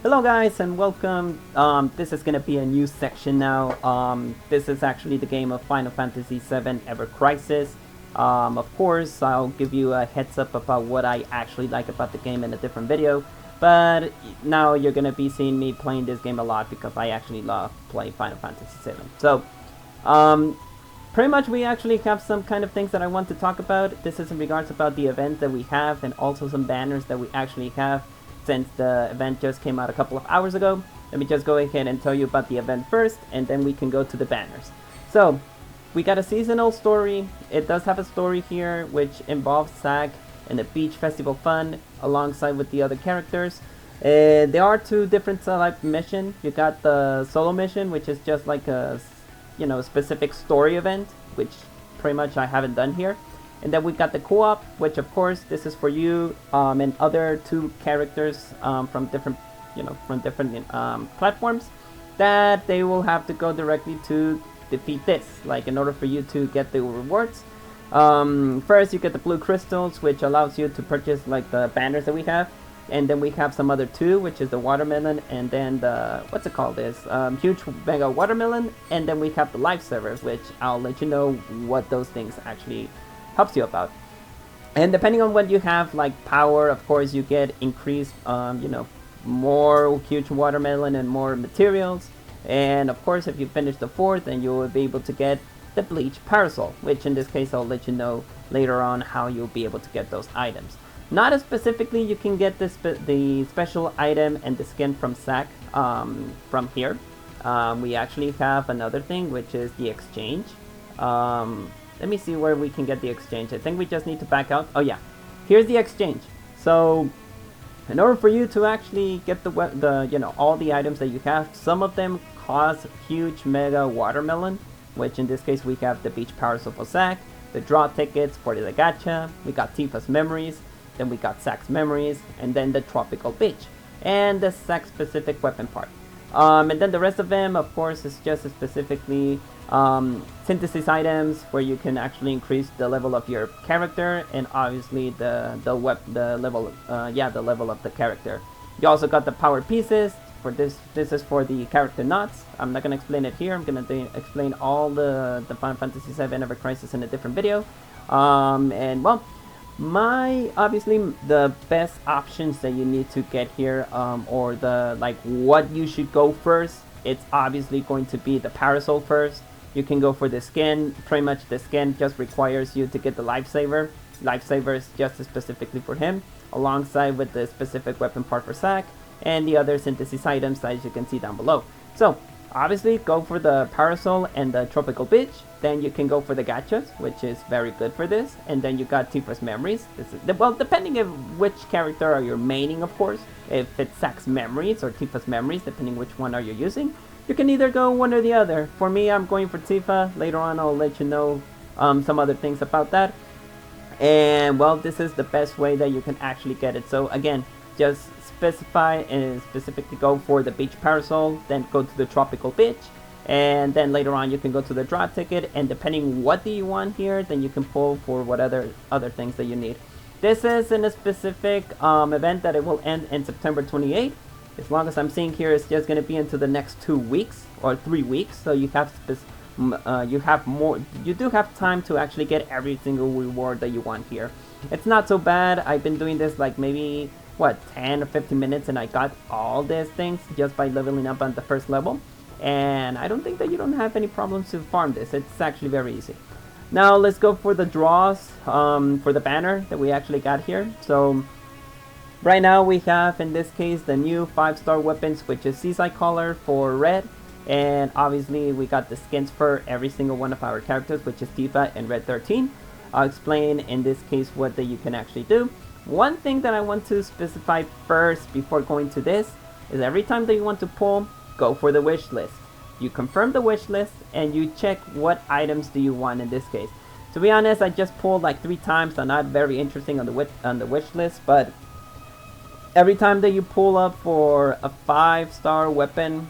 Hello guys and welcome. This is gonna be a new section now. This is actually the game of Final Fantasy VII Ever Crisis. Of course, I'll give you a heads up about what I actually like about the game in a different video. But now you're gonna be seeing me playing this game a lot because I actually love playing Final Fantasy VII. So, pretty much we actually have some kind of things that I want to talk about. This is in regards about the event that we have and also some banners that we actually have since the event just came out a couple of hours ago. Let me just go ahead and tell you about the event first, and then we can go to the banners. So, we got a seasonal story. It does have a story here, which involves Zack and the beach festival fun, alongside with the other characters. There are two different select missions. You got the solo mission, which is just like a, specific story event, which pretty much I haven't done here. And then we got the co-op, which of course this is for you and other two characters from different, platforms, that they will have to go directly to defeat this, like in order for you to get the rewards. First you get the blue crystals, which allows you to purchase like the banners that we have. And then we have some other two, which is the watermelon, and then the, what's it called, this huge mega watermelon. And then we have the lifesavers, which I'll let you know what those things actually helps you about. And depending on what you have, like power, of course you get increased more huge watermelon and more materials. And of course if you finish the fourth, then you will be able to get the bleach parasol, which in this case I'll let you know later on how you'll be able to get those items. Not as specifically, you can get the special item and the skin from Zack from here. We actually have another thing, which is the exchange. Let me see where we can get the exchange. I think we just need to back out. Oh yeah, here's the exchange. So, in order for you to actually get all the items that you have, some of them cost huge mega watermelon, which in this case we have the beach parasol for Zack, the draw tickets for the gacha, we got Tifa's memories, then we got Zack's memories, and then the tropical beach, and the Zack specific weapon part. And then the rest of them, of course, is just specifically synthesis items where you can actually increase the level of your character, and obviously the level of the character. You also got the power pieces. For this is for the character knots. I'm not gonna explain it here. I'm gonna explain all the Final Fantasy VII Ever Crisis in a different video. And well, obviously the best options that you need to get here, or the what you should go first, it's obviously going to be the parasol first. You can go for the skin. Pretty much the skin just requires you to get the lifesaver. Lifesaver is just specifically for him, alongside with the specific weapon part for Zack and the other synthesis items as you can see down below. So obviously go for the parasol and the tropical beach. Then you can go for the gachas, which is very good for this. And then you got Tifa's memories. This is, well, depending on which character are you maining, of course. If it's Zack's memories or Tifa's memories, depending which one are you using, you can either go one or the other. For me, I'm going for Tifa. Later on I'll let you know some other things about that. And well, this is the best way that you can actually get it. So again, just specify and specifically go for the beach parasol, then go to the tropical beach, and then later on you can go to the draw ticket, and depending what do you want here, then you can pull for what other things that you need. This is in a specific event that it will end in September 28th. As long as I'm seeing here, it's just going to be into the next 2 weeks or 3 weeks, so you do have time to actually get every single reward that you want here. It's not so bad. I've been doing this like maybe 10 or 15 minutes, and I got all these things just by leveling up on the first level. And I don't think that you don't have any problems to farm this. It's actually very easy. Now let's go for the draws for the banner that we actually got here. So right now we have, in this case, the new 5-star weapons, which is Seaside Color for red. And obviously we got the skins for every single one of our characters, which is Tifa and Red 13. I'll explain in this case what that you can actually do. One thing that I want to specify first before going to this is every time that you want to pull, go for the wish list. You confirm the wish list and you check what items do you want in this case. To be honest, I just pulled like 3 times. They're not very interesting on the wish list, but every time that you pull up for a 5-star weapon,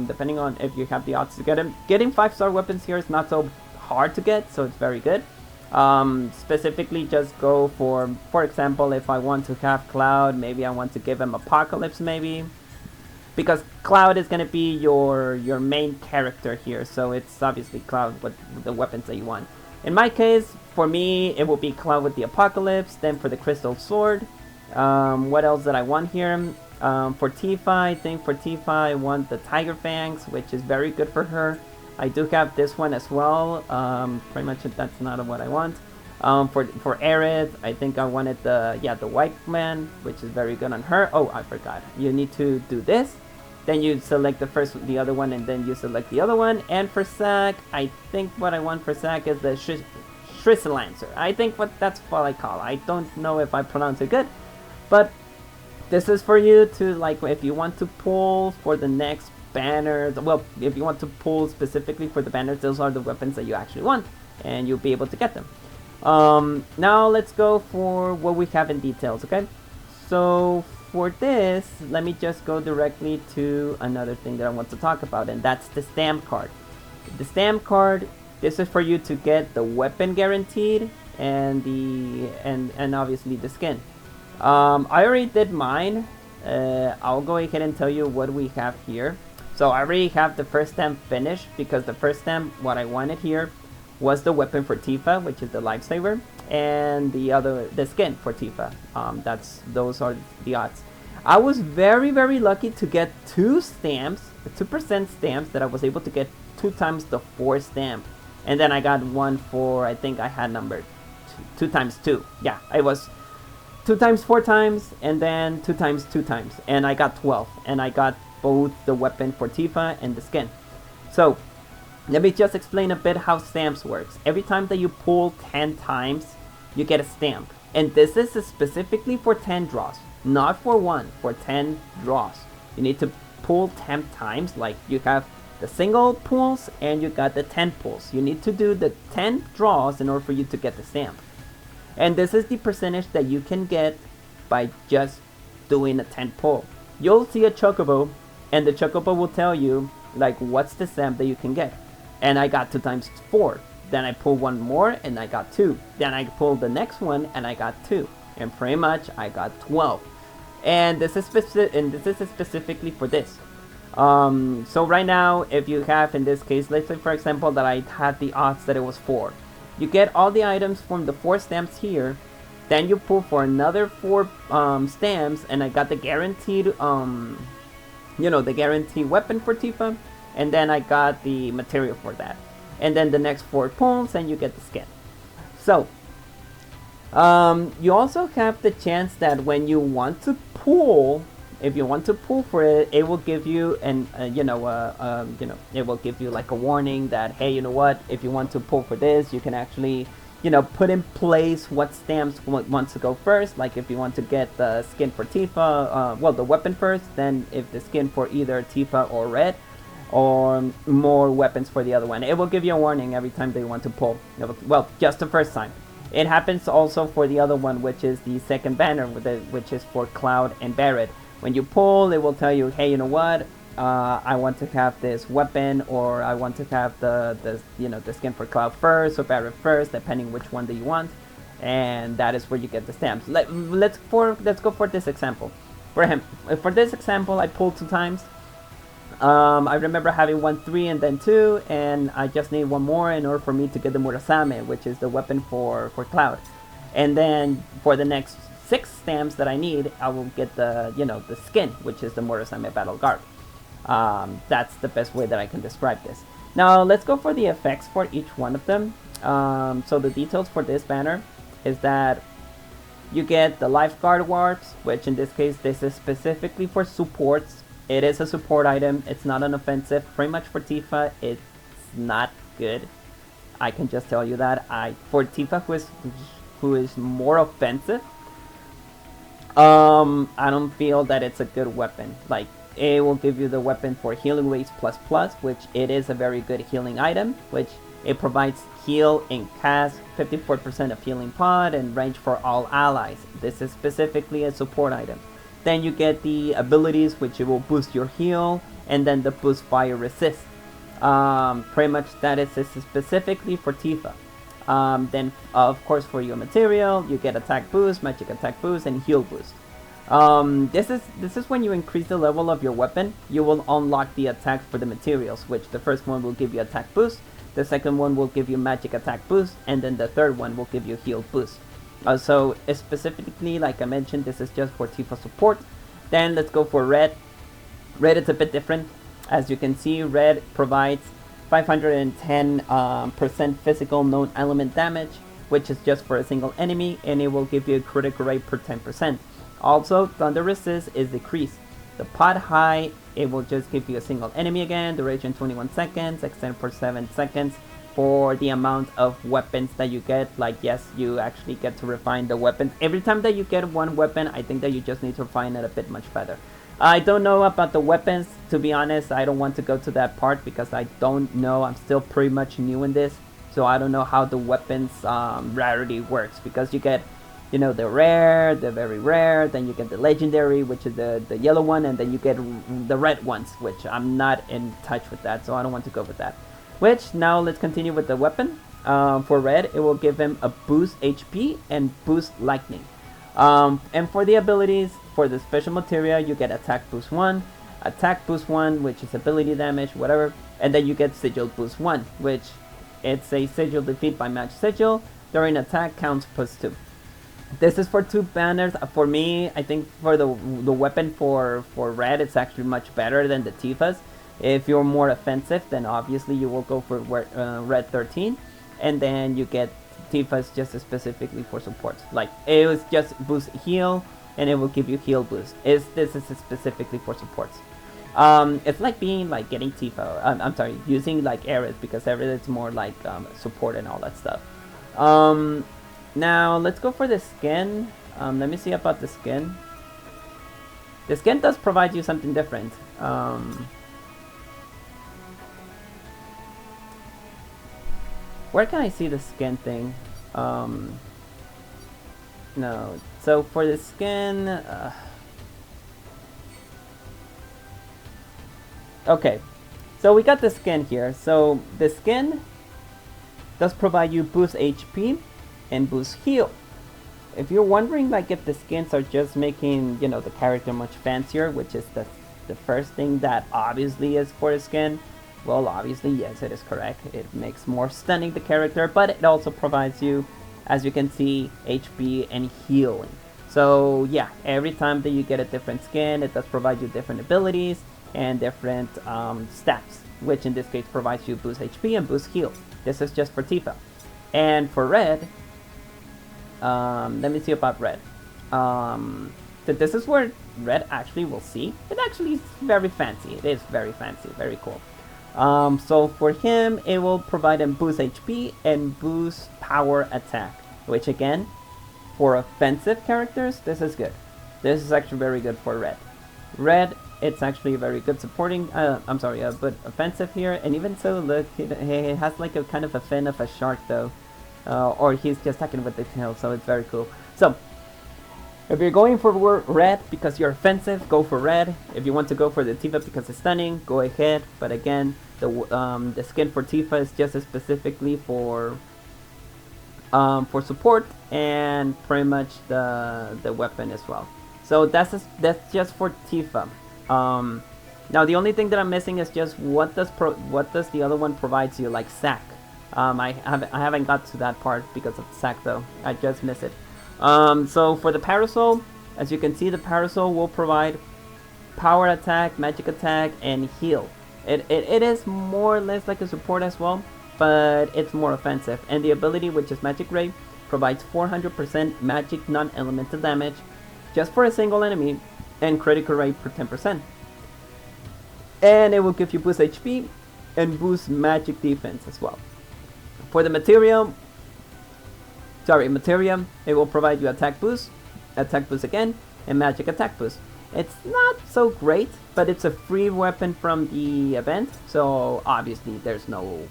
depending on if you have the odds to get them, getting 5-star weapons here is not so hard to get, so it's very good. Specifically just go for example, if I want to have Cloud, maybe I want to give him Apocalypse maybe. because Cloud is gonna be your main character here, so it's obviously Cloud with the weapons that you want. In my case, for me, it will be Cloud with the Apocalypse. Then for the Crystal Sword, what else did I want here? For Tifa, I think for Tifa I want the Tiger Fangs, which is very good for her. I do have this one as well. Pretty much that's not what I want. For Aerith, I think I wanted the White Man, which is very good on her. Oh, I forgot. You need to do this. Then you select the other one, and then you select the other one. And for Zack, I think what I want for Zack is the Lancer. I think that's what I call. I don't know if I pronounce it good, but this is for you to, like, if you want to pull for the next banners. Well, if you want to pull specifically for the banners, those are the weapons that you actually want, and you'll be able to get them. Now let's go for what we have in details. Okay, so for this, let me just go directly to another thing that I want to talk about, and that's the stamp card. The stamp card, this is for you to get the weapon guaranteed and obviously the skin. I already did mine. I'll go ahead and tell you what we have here. So I already have the first stamp finished, because the first stamp, what I wanted here was the weapon for Tifa, which is the lifesaver, and the skin for Tifa. Those are the odds. I was very lucky to get 2 stamps, 2% stamps, that I was able to get 2 times the 4 stamp, and then I got one for, I think I had numbered 2 times 2. Yeah, it was 2 times 4 times, and then 2 times 2 times, and I got 12, and I got both the weapon for Tifa and the skin. So let me just explain a bit how stamps works. Every time that you pull 10 times, you get a stamp, and this is specifically for 10 draws, not for 1, for 10 draws. You need to pull 10 times, like you have the single pulls and you got the 10 pulls. You need to do the 10 draws in order for you to get the stamp. And this is the percentage that you can get by just doing a 10 pull. You'll see a chocobo, and the chocobo will tell you, like, what's the stamp that you can get. And I got 2 times 4. Then I pulled one more and I got 2. Then I pulled the next one and I got 2. And pretty much I got 12. And this is specifically for this. So right now, if you have, in this case, let's say for example that I had the odds that it was 4. You get all the items from the 4 stamps here. Then you pull for another 4 stamps, and I got the guaranteed, the guaranteed weapon for Tifa. And then I got the material for that. And then the next 4 pulls, and you get the skin. So, you also have the chance that when you want to pull, if you want to pull for it, it will give you it will give you like a warning that, hey, you know what? If you want to pull for this, you can actually, put in place what stamps wants to go first. Like if you want to get the skin for Tifa, the weapon first, then if the skin for either Tifa or Red, or more weapons for the other one. It will give you a warning every time they want to pull. Well, just the first time. It happens also for the other one, which is the second banner, which is for Cloud and Barret. When you pull, it will tell you, hey, you know what? I want to have this weapon, or I want to have the skin for Cloud first or Barret first, depending which one that you want. And that is where you get the stamps. Let's go for this example. For this example, I pulled 2 times. I remember having 1, 3, and then 2, and I just need 1 more in order for me to get the Murasame, which is the weapon for Cloud. And then for the next 6 stamps that I need, I will get the skin, which is the Murasame Battle Garb. That's the best way that I can describe this. Now let's go for the effects for each one of them. So the details for this banner is that you get the Lifeguard Warps, which in this case, this is specifically for supports. It is a support item. It's not an offensive. Pretty much for Tifa, it's not good. I can just tell you that. For Tifa, who is more offensive, I don't feel that it's a good weapon. Like, it will give you the weapon for Healing Rates ++, which it is a very good healing item, which it provides heal and cast 54% of healing pod and range for all allies. This is specifically a support item. Then you get the abilities, which it will boost your heal, and then the boost fire resist. Pretty much that is specifically for Tifa. Then of course for your material, you get attack boost, magic attack boost, and heal boost. This is when you increase the level of your weapon, you will unlock the attacks for the materials, which the first one will give you attack boost, the second one will give you magic attack boost, and then the third one will give you heal boost. So specifically, like I mentioned, this is just for Tifa support. Then let's go for red. Red is a bit different. As you can see, red provides 510% physical known element damage, which is just for a single enemy, and it will give you a critical rate per 10%. Also, thunder resist is decreased. The pod high, it will just give you a single enemy again, duration 21 seconds, extend for 7 seconds. For the amount of weapons that you get, like yes, you actually get to refine the weapons. Every time that you get one weapon, I think that you just need to refine it a bit much better. I don't know about the weapons, to be honest. I don't want to go to that part because I don't know. I'm still pretty much new in this, so I don't know how the weapons rarity works, because you get, you know, the rare, the very rare, then you get the legendary, which is the yellow one, and then you get the red ones, which I'm not in touch with that, so I don't want to go with that. Which, now let's continue with the weapon. For red, it will give him a boost HP and boost lightning. And for the abilities, for the special materia, you get attack boost 1, attack boost 1, which is ability damage, whatever, and then you get sigil boost 1, which it's a sigil defeat by match sigil. During attack counts +2. This is for 2 banners. For me, I think for the weapon for red, it's actually much better than the Tifa's. If you're more offensive, then obviously you will go for red 13, and then you get Tifa's just specifically for support. Like, it was just boost heal, and it will give you heal boost. This is specifically for supports. It's like being like getting Tifa. I'm sorry, using like Aerith, because Aerith is more like support and all that stuff. Now let's go for the skin. Let me see about the skin. The skin does provide you something different. Where can I see the skin thing? No. So for the skin... okay. So we got the skin here. So the skin does provide you boost HP and boost heal. If you're wondering like if the skins are just making, you know, the character much fancier, which is the first thing that obviously is for the skin, well, obviously, yes, it is correct. It makes more stunning the character, but it also provides you, as you can see, HP and healing. So yeah, every time that you get a different skin, it does provide you different abilities and different stats, which in this case provides you boost HP and boost heal. This is just for Tifa. And for red, let me see about red. So this is where red actually will see. It actually is very fancy. It is very fancy, very cool. So for him, it will provide him boost HP and boost power attack, which again, for offensive characters, this is good. This is actually very good for red. Red, it's actually very good supporting, but offensive here, and even so, look, he has like a kind of a fin of a shark though, or he's just attacking with the tail, so it's very cool. So, if you're going for red because you're offensive, go for red. If you want to go for the Tifa because it's stunning, go ahead. But again, the skin for Tifa is just specifically for support, and pretty much the weapon as well. So that's just for Tifa. Now the only thing that I'm missing is just what does the other one provides you, like Zack. I haven't got to that part because of Zack though. I just missed it. So for the Parasol, as you can see, the Parasol will provide power attack, magic attack, and heal. It is more or less like a support as well, but it's more offensive. And the ability, which is Magic Ray, provides 400% magic non-elemental damage just for a single enemy, and critical rate for 10%. And it will give you boost HP and boost magic defense as well. For the materia, it will provide you attack boost again, and magic attack boost. It's not so great, but it's a free weapon from the event, so obviously there's no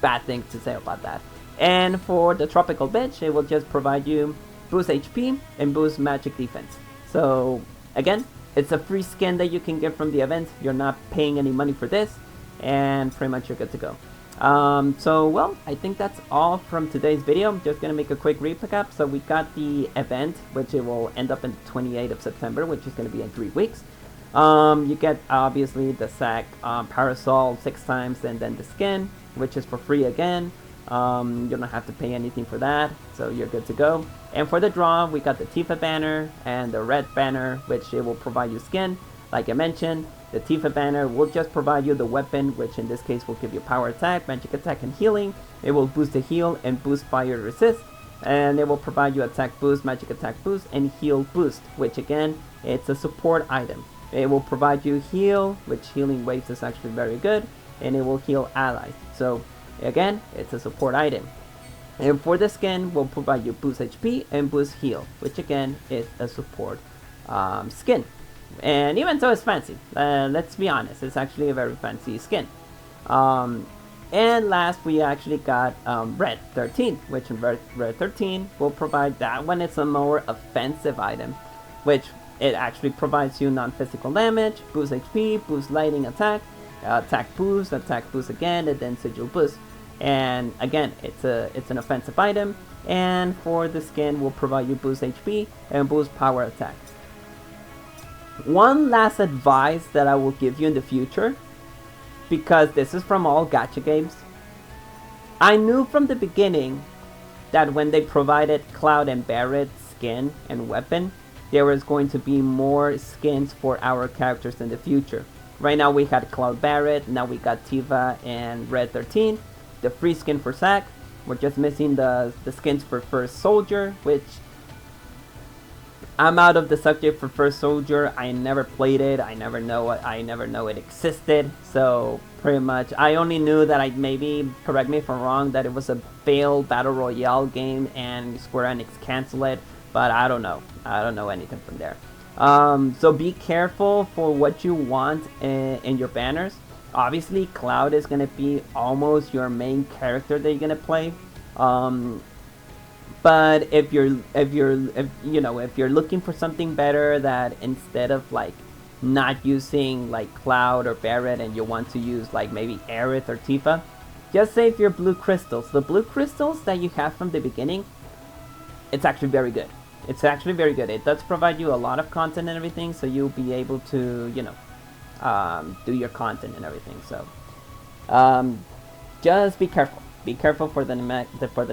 bad thing to say about that. And for the tropical bitch, it will just provide you boost HP and boost magic defense. So again, it's a free skin that you can get from the event. You're not paying any money for this, and pretty much you're good to go. So well, I think that's all from today's video. I'm just gonna make a quick recap. So we got the event, which it will end up in the 28th of September, which is gonna be in 3 weeks. You get obviously the Zack parasol 6 times, and then the skin, which is for free again. You don't have to pay anything for that, so you're good to go. And for the draw, we got the Tifa banner and the red banner, which it will provide you skin. Like I mentioned, the Tifa banner will just provide you the weapon, which in this case will give you power attack, magic attack, and healing. It will boost the heal and boost fire resist. And it will provide you attack boost, magic attack boost, and heal boost, which again, it's a support item. It will provide you heal, which healing waves is actually very good, and it will heal allies. So again, it's a support item. And for the skin, will provide you boost HP and boost heal, which again is a support skin. And even though it's fancy, let's be honest, it's actually a very fancy skin. And last, we actually got Red 13, which in Red 13 will provide that one. It's a more offensive item, which it actually provides you non-physical damage, boost HP, boost lightning attack, attack boost again, and then sigil boost. And again, it's an offensive item. And for the skin, will provide you boost HP and boost power attack. One last advice that I will give you in the future, because this is from all gacha games. I knew from the beginning that when they provided Cloud and Barret skin and weapon, there was going to be more skins for our characters in the future. Right now we had Cloud Barret, now we got Tifa and Red 13, the free skin for Zack. We're just missing the skins for First Soldier, which I'm out of the subject for First Soldier. I never played it. I never know it existed. So pretty much, I only knew that maybe, correct me if I'm wrong, that it was a failed battle royale game and Square Enix canceled it. But I don't know. I don't know anything from there. So be careful for what you want in your banners. Obviously, Cloud is gonna be almost your main character that you're gonna play. But if you're looking for something better, that instead of like not using like Cloud or Barret and you want to use like maybe Aerith or Tifa, just save your blue crystals. The blue crystals that you have from the beginning, it's actually very good. It's actually very good. It does provide you a lot of content and everything, so you'll be able to, do your content and everything. So just be careful. Be careful for the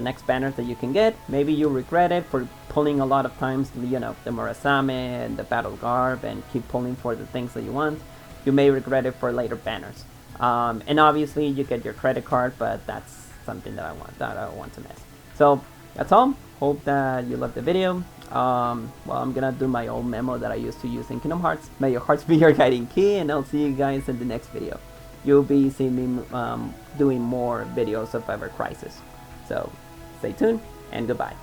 next banners that you can get. Maybe you'll regret it for pulling a lot of times, the Murasame and the Battle Garb, and keep pulling for the things that you want. You may regret it for later banners. And obviously you get your credit card, but that's something that I don't want to miss. So that's all. Hope that you loved the video. Well, I'm gonna do my old memo that I used to use in Kingdom Hearts. May your hearts be your guiding key, and I'll see you guys in the next video. You'll be seeing me doing more videos of Ever Crisis. So stay tuned, and goodbye.